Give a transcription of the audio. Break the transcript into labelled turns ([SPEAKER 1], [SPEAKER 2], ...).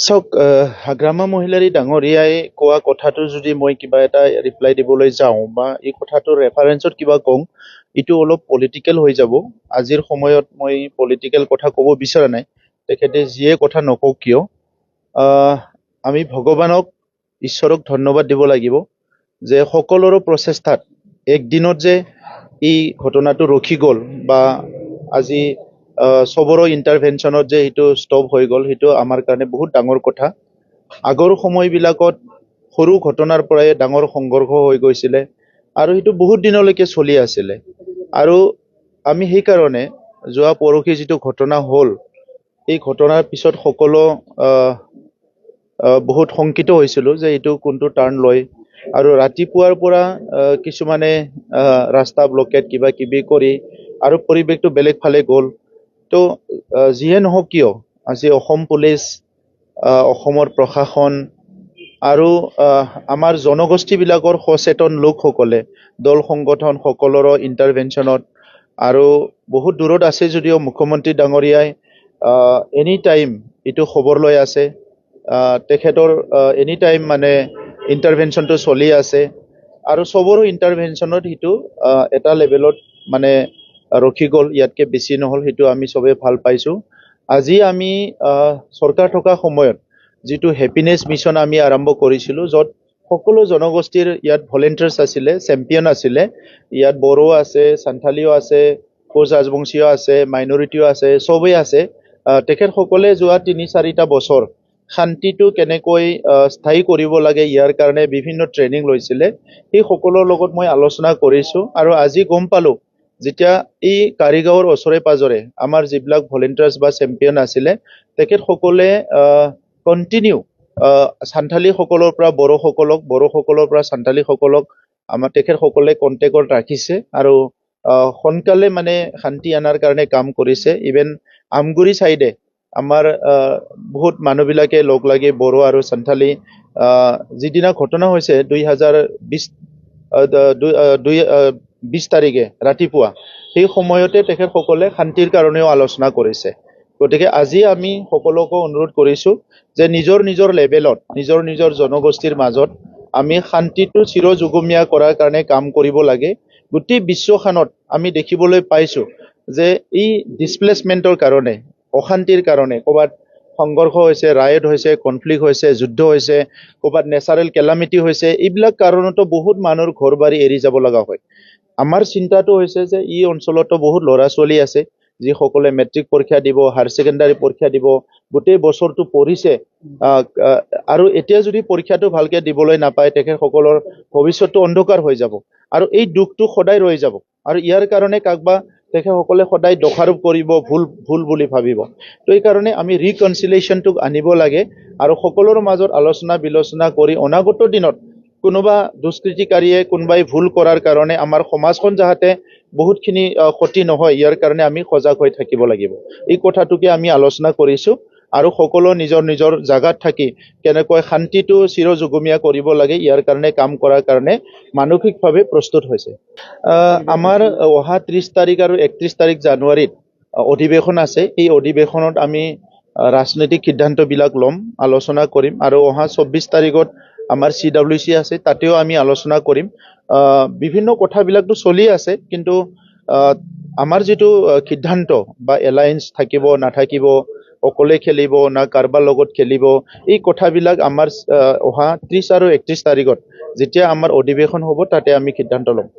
[SPEAKER 1] চাওক হাগ্ৰামা মহিলাৰী ডাঙৰীয়াই কোৱা কথাটো যদি মই কিবা এটা ৰিপ্লাই দিবলৈ যাওঁ বা এই কথাটোৰ ৰেফাৰেঞ্চত কিবা কওঁ, এইটো অলপ পলিটিকেল হৈ যাব। আজিৰ সময়ত মই পলিটিকেল কথা ক'ব বিচৰা নাই। তেখেতে যিয়ে কথা নকওক কিয়, আমি ভগৱানক, ঈশ্বৰক ধন্যবাদ দিব লাগিব যে সকলোৰে প্ৰচেষ্টাত একদিনত যে এই ঘটনাটো ৰখি গ'ল বা আজি চবৰে ইণ্টাৰভেনশ্যনত যে সেইটো ষ্টপ হৈ গ'ল, সেইটো আমাৰ কাৰণে বহুত ডাঙৰ কথা। আগৰ সময়বিলাকত সৰু ঘটনাৰ পৰাই ডাঙৰ সংঘৰ্ষ হৈ গৈছিলে আৰু সেইটো বহুত দিনলৈকে চলি আছিলে। আৰু আমি সেইকাৰণে যোৱা পৰহি যিটো ঘটনা হ'ল, এই ঘটনাৰ পিছত সকলো বহুত শংকিত হৈছিলোঁ যে এইটো কোনটো টাৰ্ণ লয়। আৰু ৰাতিপুৱাৰ পৰা কিছুমানে ৰাস্তা ব্লকেট কিবা কিবি কৰি আৰু পৰিৱেশটো বেলেগ ফালে গ'ল। তো যিয়ে নহওক কিয়, আজি অসম পুলিচ, অসমৰ প্ৰশাসন আৰু আমাৰ জনগোষ্ঠীবিলাকৰ সচেতন লোকসকলে দল সংগঠন সকলোৰে ইণ্টাৰভেনশ্যনত আৰু বহুত দূৰত আছে যদিও মুখ্যমন্ত্ৰী ডাঙৰীয়াই এনি টাইম এইটো খবৰ লৈ আছে। তেখেতৰ এনি টাইম মানে ইণ্টাৰভেনশ্যনটো চলি আছে আৰু চবৰো ইণ্টাৰভেনশ্যনত সেইটো এটা লেভেলত মানে ৰখি গ'ল, ইয়াতকৈ বেছি নহ'ল। সেইটো আমি চবেই ভাল পাইছোঁ। আজি আমি চৰকাৰ থকা সময়ত যিটো হেপিনেছ মিছন আমি আৰম্ভ কৰিছিলোঁ, য'ত সকলো জনগোষ্ঠীৰ ইয়াত ভলেণ্টিয়াৰ্ছ আছিলে, চেম্পিয়ন আছিলে। ইয়াত বড়ো আছে, সান্থালীও আছে, কোচ ৰাজবংশীয় আছে, মাইনৰিটিও আছে, চবেই আছে। তেখেতসকলে যোৱা ৩-৪টা বছৰ শান্তিটো কেনেকৈ স্থায়ী কৰিব লাগে ইয়াৰ কাৰণে বিভিন্ন ট্ৰেইনিং লৈছিলে। সেই সকলোৰ লগত মই আলোচনা কৰিছোঁ আৰু আজি গম পালোঁ, যেতিয়া এই কাৰিগাঁৱৰ ওচৰে পাজৰে আমাৰ যিবিলাক ভলেণ্টিয়াৰ্ছ বা চেম্পিয়ন আছিলে, তেখেতসকলে কণ্টিনিউ সান্থালীসকলৰ পৰা বড়োসকলক, বড়োসকলৰ পৰা সান্থালীসকলক আমাৰ তেখেতসকলে কণ্টেক্টত ৰাখিছে আৰু সোনকালে মানে শান্তি অনাৰ কাৰণে কাম কৰিছে। ইভেন আমগুৰি চাইডে আমাৰ বহুত মানুহবিলাকে লগ লাগি বড়ো আৰু সান্থালী যিদিনা ঘটনা হৈছে 2020 তাৰিখে ৰাতিপুৱা, সেই সময়তে তেখেতসকলে শান্তিৰ কাৰণেও আলোচনা কৰিছে। গতিকে আজি আমি সকলোকে অনুৰোধ কৰিছোঁ যে নিজৰ নিজৰ লেভেলত, নিজৰ নিজৰ জনগোষ্ঠীৰ মাজত আমি শান্তিটো চিৰযুগমীয়া কৰাৰ কাৰণে কাম কৰিব লাগে। গোটেই বিশ্বখনত আমি দেখিবলৈ পাইছোঁ যে এই ডিছপ্লেচমেণ্টৰ কাৰণে, অশান্তিৰ কাৰণে ক'ৰবাত সংঘৰ্ষ হৈছে, ৰায়ট হৈছে, কনফ্লিক্ট হৈছে, যুদ্ধ হৈছে, ক'ৰবাত নেচাৰেল কেলামিটি হৈছে, এইবিলাক কাৰণতো বহুত মানুহৰ ঘৰ বাৰী এৰি যাব লগা হয়। আমাৰ চিন্তাটো হৈছে যে এই অঞ্চলতো বহুত ল'ৰা ছোৱালী আছে যিসকলে মেট্ৰিক পৰীক্ষা দিব, হায়াৰ ছেকেণ্ডাৰী পৰীক্ষা দিব, গোটেই বছৰটো পঢ়িছে আৰু এতিয়া যদি পৰীক্ষাটো ভালকৈ দিবলৈ নাপায়, তেখেতসকলৰ ভৱিষ্যতটো অন্ধকাৰ হৈ যাব আৰু এই দুখটো সদায় ৰৈ যাব। আৰু ইয়াৰ কাৰণে কাকবা তেখেতসকলে সদায় দোষাৰোপ কৰিব, ভুল বুলি ভাবিব। তো এইকাৰণে আমি ৰিকনচিলিয়েশ্যনটোক আনিব লাগে আৰু সকলোৰে মাজত আলোচনা বিলোচনা কৰি অনাগত দিনত কোনোবা দুষ্কৃতিকাৰীয়ে কোনোবাই ভুল কৰাৰ কাৰণে আমাৰ সমাজখন যাতে বহুতখিনি ক্ষতি নহয়, ইয়াৰ কাৰণে আমি সজাগ হৈ থাকিব লাগিব। এই কথাটোকে আমি আলোচনা কৰিছোঁ আৰু সকলো নিজৰ নিজৰ জাগাত থাকি কেনেকৈ শান্তিটো চিৰযুগমীয়া কৰিব লাগে, ইয়াৰ কাৰণে কাম কৰাৰ কাৰণে মানসিকভাৱে প্ৰস্তুত হৈছে। আমাৰ অহা 30 তাৰিখ আৰু 31 তাৰিখ জানুৱাৰীত অধিৱেশন আছে। এই অধিৱেশনত আমি ৰাজনৈতিক সিদ্ধান্তবিলাক ল'ম, আলোচনা কৰিম আৰু অহা 24 তাৰিখত আমাৰ CWC আছে, তাতেও আমি আলোচনা কৰিম। বিভিন্ন কথাবিলাকতো চলি আছে, কিন্তু আমাৰ যিটো সিদ্ধান্ত বা এলায়েন্স থাকিব নাথাকিব, অকলে খেলিব না কাৰোবাৰ লগত খেলিব, এই কথাবিলাক আমাৰ অহা 30 আৰু 31 তাৰিখত যেতিয়া আমাৰ অধিৱেশন হ'ব, তাতে আমি সিদ্ধান্ত ল'ম।